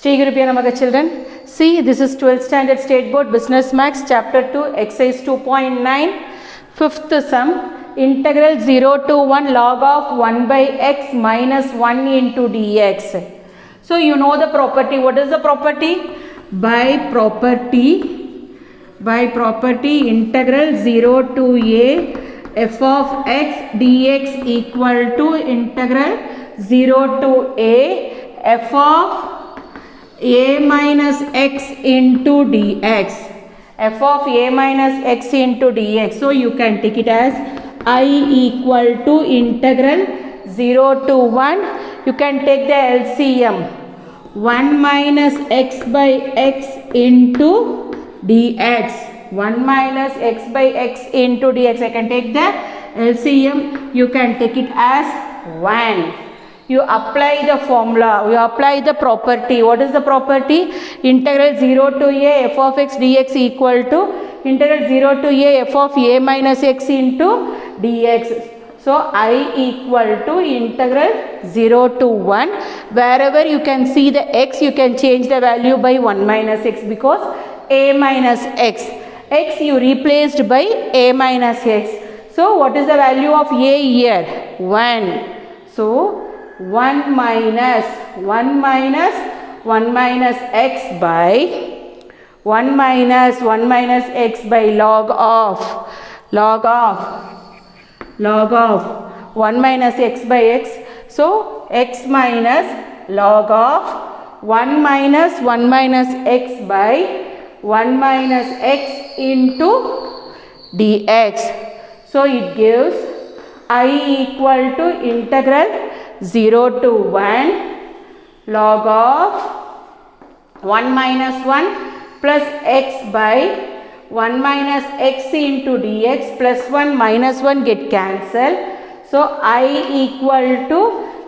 Sri Gurubhyo Namaha children. See, this is 12th standard state board business max chapter 2 exercise 2.9 fifth sum integral 0 to 1 log of 1 by x minus 1 into dx. So you know the property. What is the property? By property integral 0 to a f of x dx equal to integral 0 to a f of a minus x into dx, f of a minus x into dx. So you can take it as I equal to integral 0 to 1. You can take the LCM 1 minus x by x into dx, 1 minus x by x into dx. I can take the LCM. You can take it as 1. You apply the formula, you apply the property. What is the property? Integral 0 to a f of x dx equal to integral 0 to a f of a minus x into dx. So I equal to integral 0 to 1. Wherever you can see the x, you can change the value by 1 minus x because a minus x. X you replaced by a minus x. So what is the value of a here? 1. So 1 minus x by 1 minus x by log of 1 minus x by x. So x minus log of 1 minus x by 1 minus x into dx. So it gives I equal to integral 0 to 1 log of 1 minus 1 plus x by 1 minus x into dx plus 1 minus 1 get cancelled. So I equal to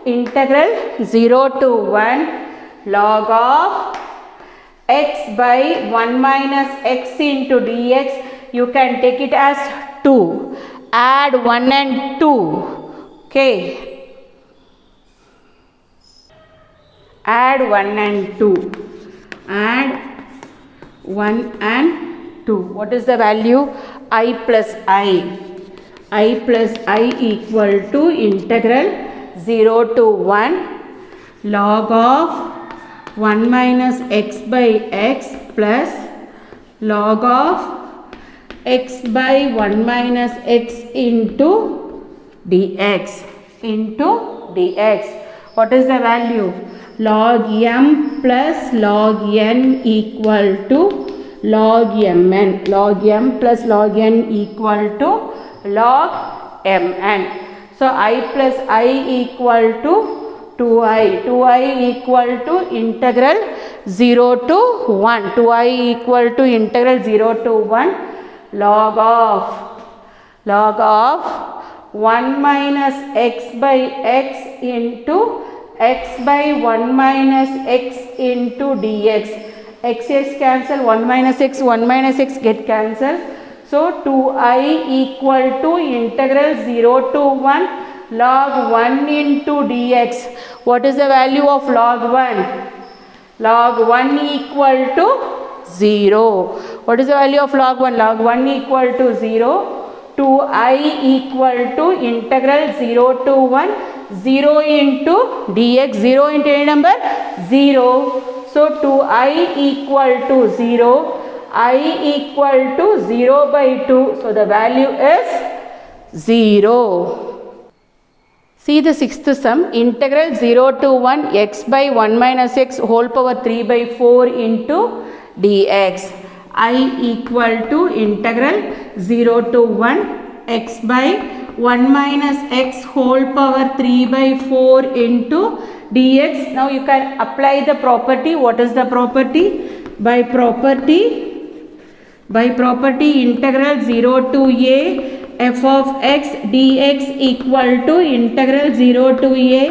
integral 0 to 1 log of x by 1 minus x into dx. You can take it as 2. Add 1 and 2. Okay. Add 1 and 2. Add 1 and 2. What is the value? I plus I. I plus I equal to integral 0 to 1 log of 1 minus x by x plus log of x by 1 minus x into dx. What is the value? Log m plus log n equal to log mn. Log m plus log n equal to log mn. So I plus I equal to 2i. 2i equal to integral 0 to 1. 2i equal to integral 0 to 1 log of 1 minus x by x into x by 1 minus x into dx. X cancel, 1 minus x get cancelled. So 2i equal to integral 0 to 1 log 1 into dx. What is the value of log 1? Log 1 equal to 0. What is the value of log 1? Log 1 equal to 0. 2i equal to integral 0 to 1 0 into dx. 0 into any number? 0. So 2i equal to 0. I equal to 0 by 2. So the value is 0. See the sixth sum. Integral 0 to 1 x by 1 minus x whole power 3 by 4 into dx. I equal to integral 0 to 1 x by 1 minus x whole power 3 by 4 into dx. Now you can apply the property. What is the property? By property integral 0 to a f of x dx equal to integral 0 to a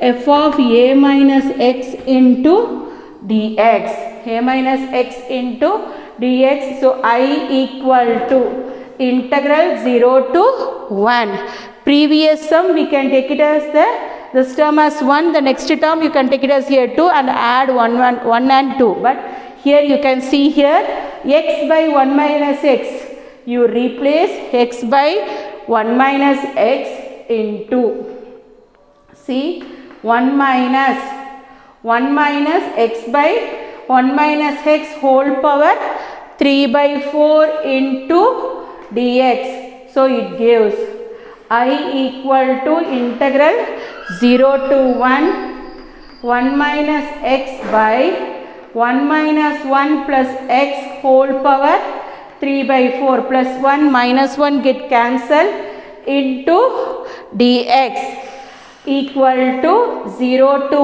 f of a minus x into dx. A minus x into dx. So I equal to integral 0 to 1. Previous sum we can take it as the this term as 1, the next term you can take it as here 2 and add 1 and 2. But here you can see here x by 1 minus x. You replace x by 1 minus x into, see, 1 minus x by 1 minus x whole power 3 by 4 into dx. So it gives I equal to integral 0 to 1 minus x by 1 minus 1 plus x whole power 3 by 4 plus 1 minus 1 get cancelled into dx equal to 0 to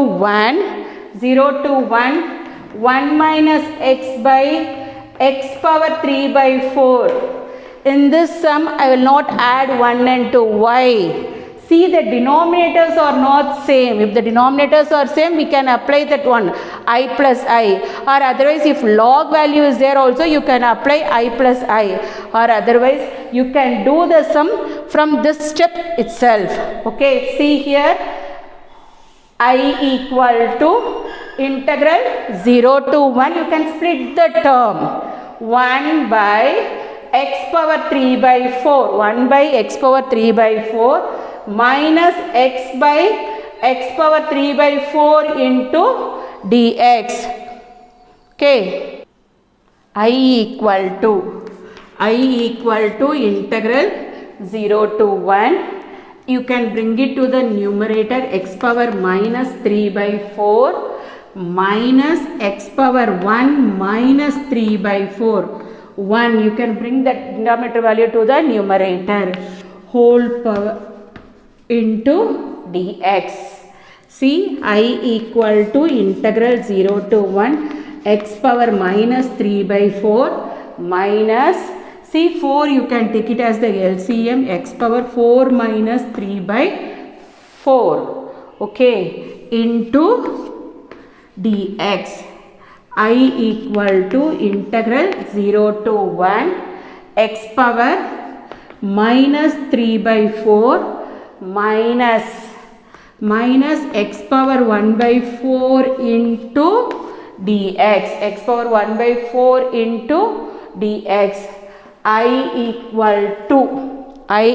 1 minus x by x power 3 by 4. In this sum, I will not add 1 and 2. Why? See, the denominators are not same. If the denominators are same, we can apply that one, I plus I. Or otherwise, if log value is there also, you can apply I plus I. Or otherwise, you can do the sum from this step itself. Okay, see here, I equal to integral 0 to 1. You can split the term. 1 by x power 3 by 4, 1 by x power 3 by 4 minus x by x power 3 by 4 into dx. Okay, I equal to integral 0 to 1. You can bring it to the numerator, x power minus 3 by 4 minus x power 1 minus 3 by 4. 1, you can bring that denominator value to the numerator, whole power into dx. See, I equal to integral 0 to 1 x power minus 3 by 4 minus, see, 4 you can take it as the LCM, x power 4 minus 3 by 4, okay, into dx. I equal to integral 0 to 1 x power minus 3 by 4 minus x power 1 by 4 into dx, x power 1 by 4 into dx. I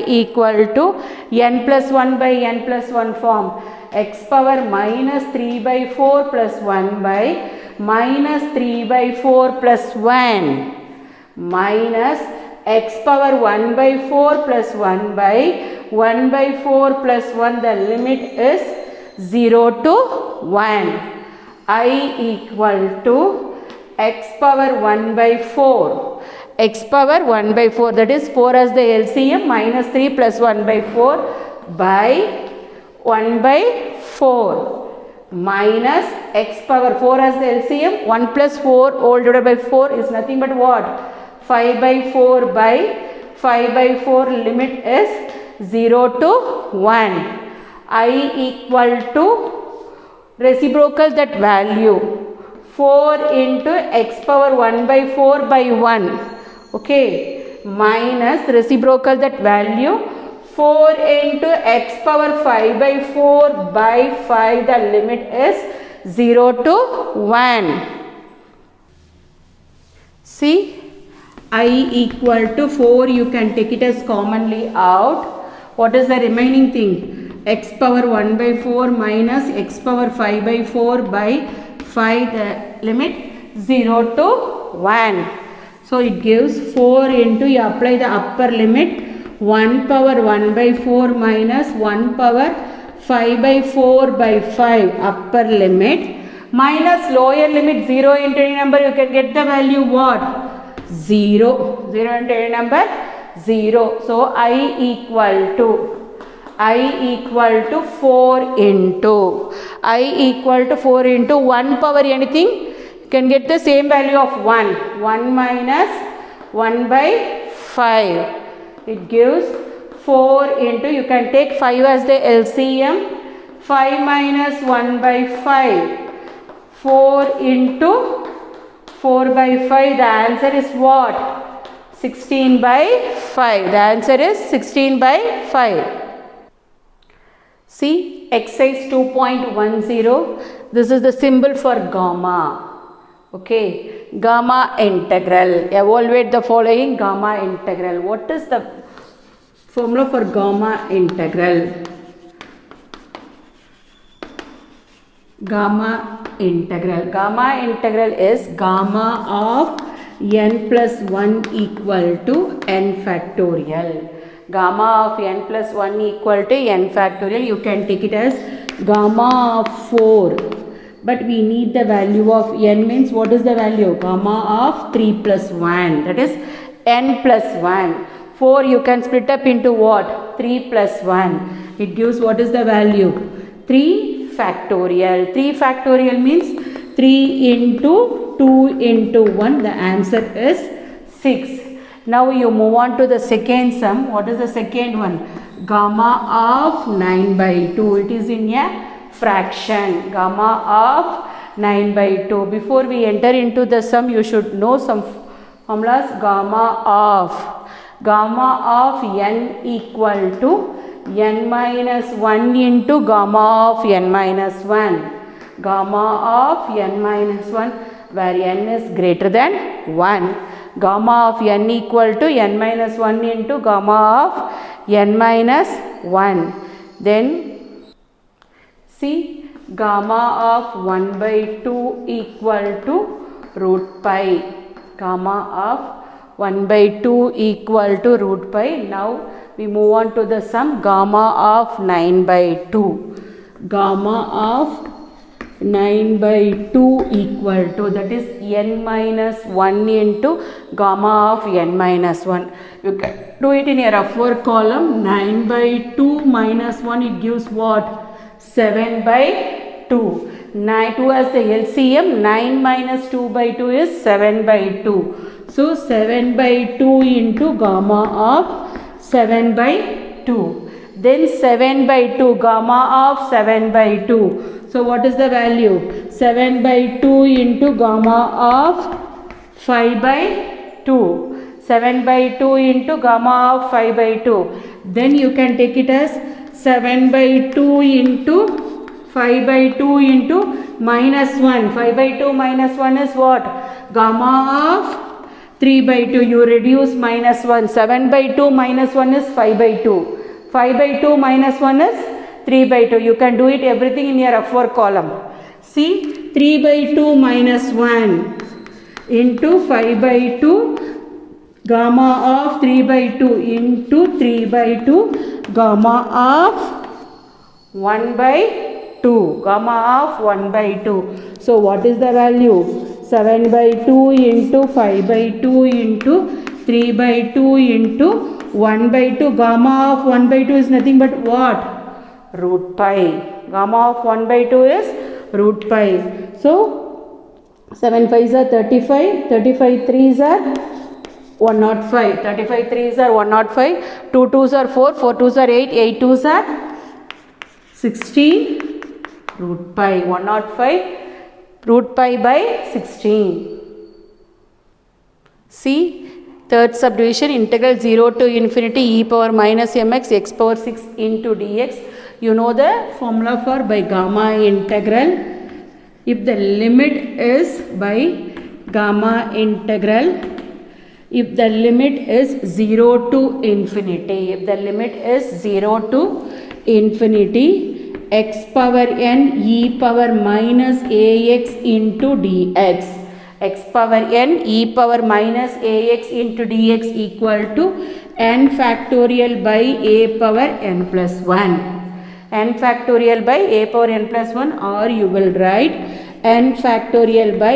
equal to n plus 1 by n plus 1 form, x power minus 3 by 4 plus 1 by minus 3 by 4 plus 1 minus x power 1 by 4 plus 1 by 1 by 4 plus 1, the limit is 0 to 1. I equal to x power 1 by 4, x power 1 by 4, that is 4 as the LCM, minus 3 plus 1 by 4 by 1 by 4 minus x power 4 as the LCM, 1 plus 4 all divided by 4 is nothing but what? 5 by 4 by 5 by 4, limit is 0 to 1. I equal to reciprocal that value 4 into x power 1 by 4 by 1, okay, minus reciprocal that value 4 into x power 5 by 4 by 5, the limit is 0 to 1. See, I equal to 4, you can take it as commonly out. What is the remaining thing? X power 1 by 4 minus x power 5 by 4 by 5, the limit 0 to 1. So it gives 4 into, you apply the upper limit, 1 power 1 by 4 minus 1 power 5 by 4 by 5, upper limit, minus lower limit 0 into any number, you can get the value what? 0. 0 into any number? 0. So I equal to 4 into 1 power anything, you can get the same value of 1. 1 minus 1 by 5. It gives 4 into, you can take 5 as the LCM, 5 minus 1 by 5. 4 into 4 by 5, the answer is what? 16 by 5. The answer is 16 by 5. See, exercise 2.10. This is the symbol for gamma. Okay, gamma integral. Evaluate the following gamma integral. What is the formula for gamma integral? Gamma integral is gamma of n plus 1 equal to n factorial. Gamma of n plus 1 equal to n factorial. You can take it as gamma of 4. But we need the value of n means what is the value? Gamma of 3 plus 1. That is n plus 1. 4 you can split up into what? 3 plus 1. It gives what is the value? 3 factorial. 3 factorial means 3 into 2 into 1. The answer is 6. Now you move on to the second sum. What is the second one? Gamma of 9 by 2. It is in a fraction. Gamma of 9 by 2. Before we enter into the sum, you should know some formulas. Gamma of n equal to n minus 1 into gamma of n minus 1. Gamma of n minus 1 where n is greater than 1. Gamma of n equal to n minus 1 into gamma of n minus 1. Then see, gamma of 1 by 2 equal to root pi. Gamma of 1 by 2 equal to root pi. Now we move on to the sum. Gamma of 9 by 2. Gamma of 9 by 2 equal to, that is n minus 1 into gamma of n minus 1. You can do it in a rough work column. 9 by 2 minus 1, it gives what? 7 by 2. 2 as the LCM. 9 minus 2 by 2 is 7 by 2. So 7 by 2 into gamma of 7 by 2. Then 7 by 2, gamma of 7 by 2. So what is the value? 7 by 2 into gamma of 5 by 2. 7 by 2 into gamma of 5 by 2. Then you can take it as 7 by 2 into 5 by 2 into minus 1. 5 by 2 minus 1 is what? Gamma of 3 by 2. You reduce minus 1. 7 by 2 minus 1 is 5 by 2. 5 by 2 minus 1 is 3 by 2. You can do it everything in your rough work column. See, 3 by 2 minus 1 into 5 by 2, gamma of 3 by 2 into 3 by 2, gamma of 1 by 2. Gamma of 1 by 2. So what is the value? 7 by 2 into 5 by 2 into 3 by 2 into 1 by 2. Gamma of 1 by 2 is nothing but what? Root pi. Gamma of 1 by 2 is root pi. So 7 5s are 35. 35 3s are 105. 35 3s are 105. 2 2s are 4. 4 2s are 8. 8 2s are 16. Root pi. 105. Root pi by 16. See, third subdivision, integral 0 to infinity e power minus mx x power 6 into dx. You know the formula for by gamma integral. If the limit is by gamma integral, if the limit is 0 to infinity, if the limit is 0 to infinity, x power n e power minus ax into dx. X power n e power minus ax into dx equal to n factorial by a power n plus 1. N factorial by a power n plus 1, or you will write n factorial by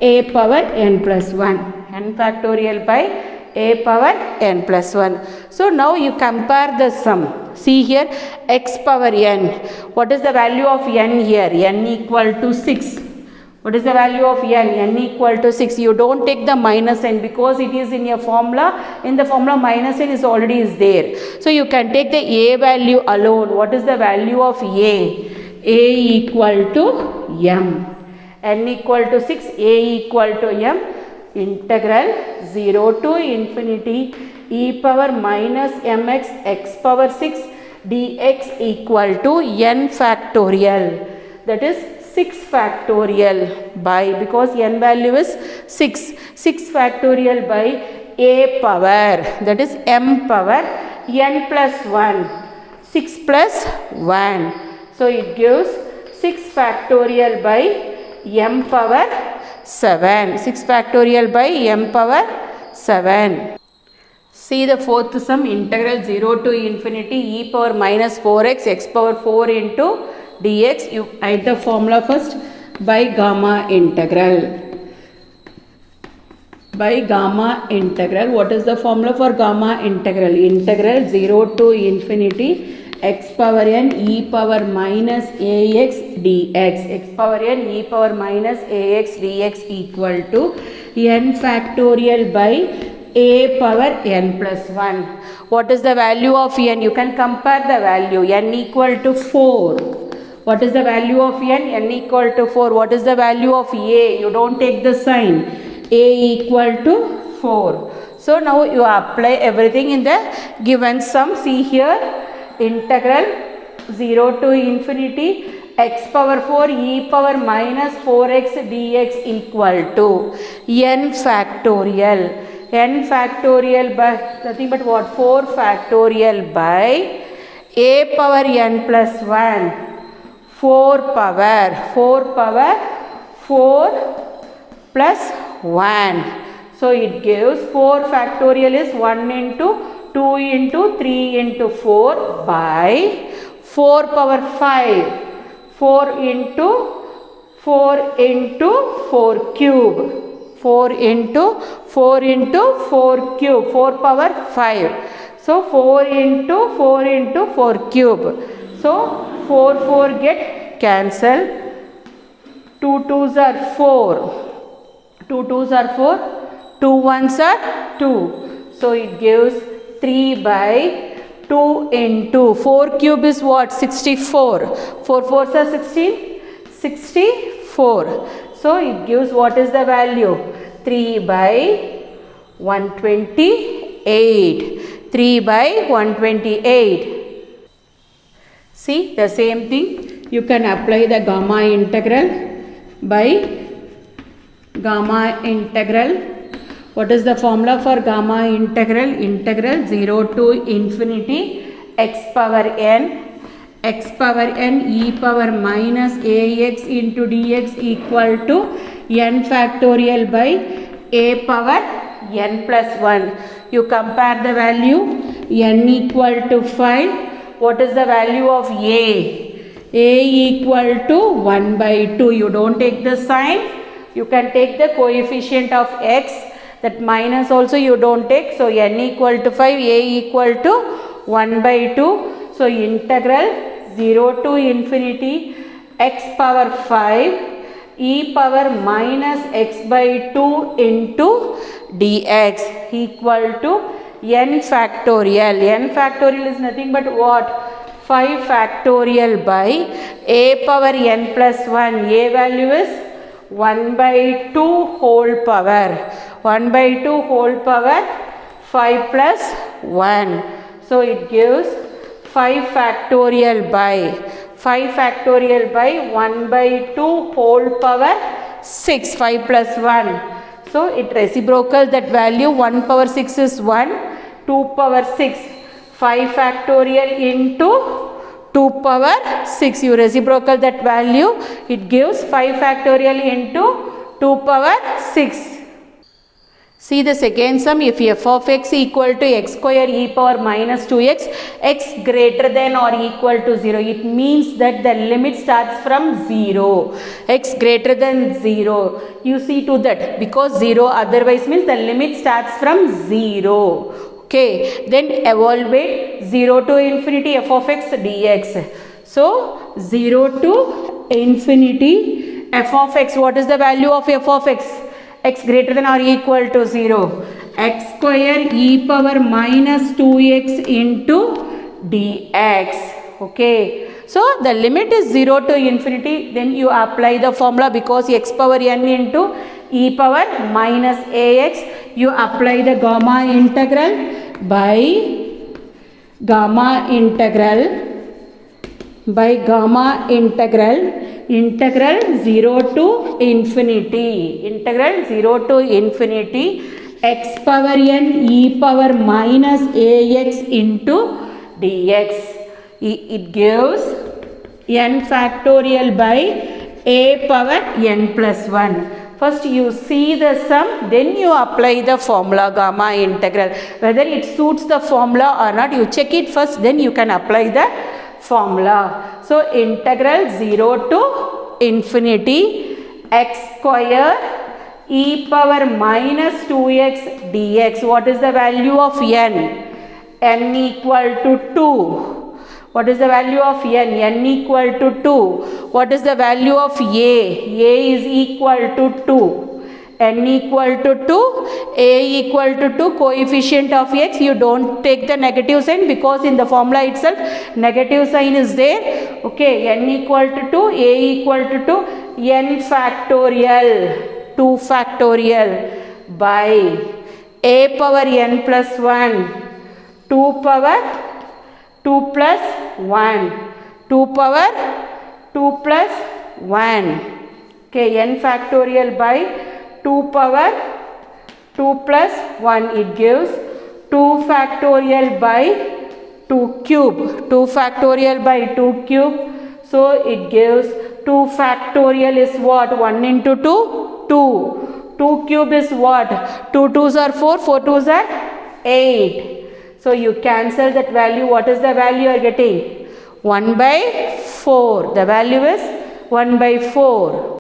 a power n plus 1. N factorial by a power n plus 1. So now you compare the sum. See here, x power n. What is the value of n here? N equal to 6. What is the value of n? N equal to 6. You don't take the minus n because it is in your formula. In the formula, minus n is already is there. So you can take the a value alone. What is the value of a? A equal to m. N equal to 6, a equal to m. Integral 0 to infinity e power minus mx x power 6 dx equal to n factorial, that is 6 factorial by, because n value is 6 factorial by a power, that is m power n plus 1, 6 plus 1. So it gives 6 factorial by m power 7, 6 factorial by m power 7. See the fourth sum, integral 0 to infinity e power minus 4x x power 4 into dx. You write the formula first by gamma integral. By gamma integral, what is the formula for gamma integral? Integral 0 to infinity x power n e power minus ax dx, x power n e power minus ax dx equal to n factorial by a power n plus 1. What is the value of n? You can compare the value. N equal to 4. What is the value of n? N equal to 4. What is the value of a? You don't take the sign. A equal to 4. So now you apply everything in the given sum. See here, integral 0 to infinity x power 4 e power minus 4x dx equal to n factorial. N factorial by nothing but what? 4 factorial by a power n plus 1, 4 power 4 plus 1. So it gives 4 factorial is 1 into 2 into 3 into 4 by 4 power 5, 4 into 4 cube, 4 into 4 cube, 4 power 5. So 4 into 4 cube. So 4 get cancel. 2 2s are 4. 2 2s are 4. 2 1s are 2. So it gives 3 by 2 into 4 cube is what? 64. 4 4s are 16. 64. So it gives what is the value? 3 by 128. 3 by 128. See the same thing. You can apply the gamma integral by gamma integral. What is the formula for gamma integral? Integral 0 to infinity x power n e power minus ax into dx equal to n factorial by a power n plus 1. You compare the value. N equal to 5. What is the value of a? A equal to 1 by 2. You don't take the sign. You can take the coefficient of x. That minus also you don't take. So n equal to 5, a equal to 1 by 2. So integral 0 to infinity x power 5 e power minus x by 2 into dx equal to n factorial. N factorial is nothing but what? 5 factorial by a power n plus 1. A value is 1 by 2 whole power. 1 by 2 whole power 5 plus 1. So it gives 5 factorial by 1 by 2 whole power 6. 5 plus 1. So it reciprocal that value. 1 power 6 is 1. 2 power 6. 5 factorial into 2 power 6. You reciprocal that value. It gives 5 factorial into 2 power 6. See the second sum. If f of x equal to x square e power minus 2x, x greater than or equal to 0. It means that the limit starts from 0. X greater than 0. You see to that, because 0 otherwise means the limit starts from 0. Okay. Then evaluate 0 to infinity f of x dx. So 0 to infinity f of x. What is the value of f of x? X greater than or equal to 0. X square e power minus 2x into dx. Okay. So the limit is 0 to infinity. Then you apply the formula, because x power n into e power minus ax. You apply the gamma integral by gamma integral by gamma integral 0 to infinity x power n e power minus ax into dx. It gives n factorial by a power n plus 1. First you see the sum, then you apply the formula gamma integral. Whether it suits the formula or not, you check it first, then you can apply the formula. So integral 0 to infinity x square e power minus 2x dx. What is the value of n? N equal to 2. What is the value of n? N equal to 2. What is the value of a? A is equal to 2. N equal to 2, a equal to 2, coefficient of x, you don't take the negative sign because in the formula itself negative sign is there. Okay, n equal to 2, a equal to 2, n factorial 2 factorial by a power n plus 1 2 power 2 plus 1 2 power 2 plus 1. Okay, n factorial by 2 power 2 plus 1, it gives 2 factorial by 2 cube 2 factorial by 2 cube. So it gives 2 factorial is what? 1 into 2 2 2 cube is what? 2 2s are 4 4 2s are 8. So you cancel that value. What is the value you are getting? 1 by 4. The value is 1 by 4.